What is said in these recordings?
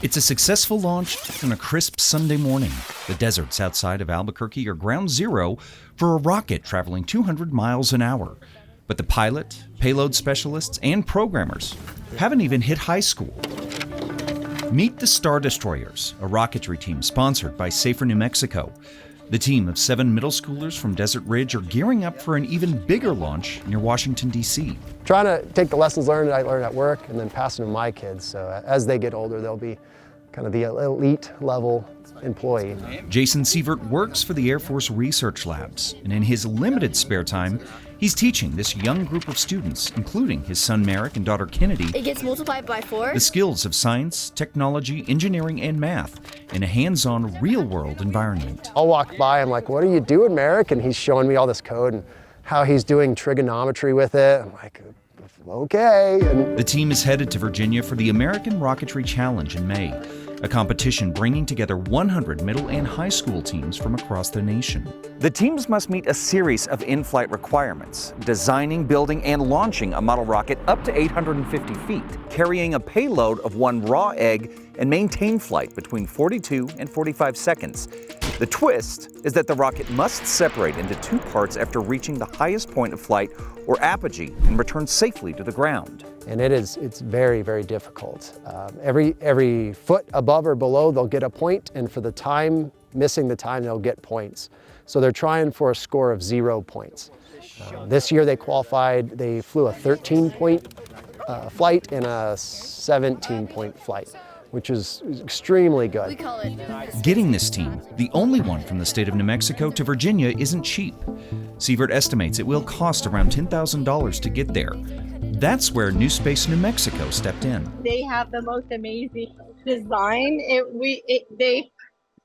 It's a successful launch on a crisp Sunday morning. The deserts outside of Albuquerque are ground zero for a rocket traveling 200 miles an hour. But the pilot, payload specialists, and programmers haven't even hit high school. Meet the Star Destroyers, a rocketry team sponsored by Safer New Mexico. The team of 7 middle schoolers from Desert Ridge are gearing up for an even bigger launch near Washington, D.C. Trying to take the lessons learned that I learned at work and then pass them to my kids, so as they get older, they'll be kind of the elite level employee. Jason Sievert works for the Air Force Research Labs, and in his limited spare time, he's teaching this young group of students, including his son Merrick and daughter Kennedy, it gets multiplied by 4. The skills of science, technology, engineering, and math in a hands-on, real-world environment. I'll walk by, I'm like, "What are you doing, Merrick?" And he's showing me all this code and how he's doing trigonometry with it. I'm like, okay. And The team is headed to Virginia for the American Rocketry Challenge in May, a competition bringing together 100 middle and high school teams from across the nation. The teams must meet a series of in-flight requirements, designing, building, and launching a model rocket up to 850 feet, carrying a payload of 1 raw egg, and maintain flight between 42 and 45 seconds. The twist is that the rocket must separate into 2 parts after reaching the highest point of flight, or apogee, and return safely to the ground. And it's very, very difficult. Every foot above or below, they'll get a point, and for the time, missing the time, they'll get points. So they're trying for a score of 0 points. This year they qualified, they flew a 13-point flight and a 17-point flight, which is extremely good. We call it Getting this team, the only one from the state of New Mexico, to Virginia isn't cheap. Sievert estimates it will cost around $10,000 to get there. That's where New Space New Mexico stepped in. They have the most amazing design. They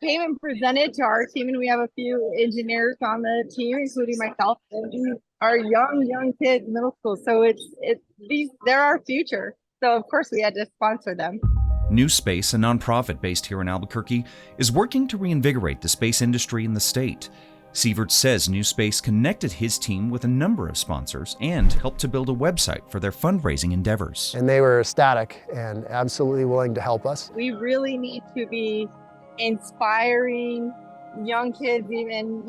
came and presented to our team, and we have a few engineers on the team, including myself. And these are young kids, middle school. So they're our future. So of course we had to sponsor them. New Space, a nonprofit based here in Albuquerque, is working to reinvigorate the space industry in the state. Sievert says New Space connected his team with a number of sponsors and helped to build a website for their fundraising endeavors. And they were ecstatic and absolutely willing to help us. We really need to be inspiring young kids, even,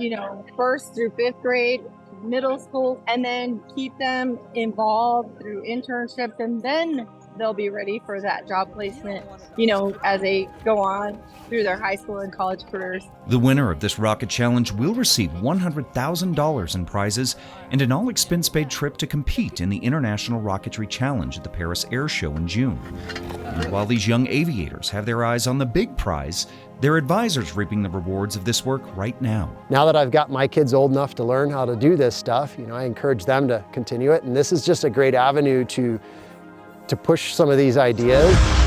1st through 5th grade, middle school, and then keep them involved through internships, and then they'll be ready for that job placement, as they go on through their high school and college careers. The winner of this rocket challenge will receive $100,000 in prizes and an all-expense-paid trip to compete in the International Rocketry Challenge at the Paris Air Show in June. And while these young aviators have their eyes on the big prize, their advisors reaping the rewards of this work right now. Now that I've got my kids old enough to learn how to do this stuff, I encourage them to continue it. And this is just a great avenue to push some of these ideas.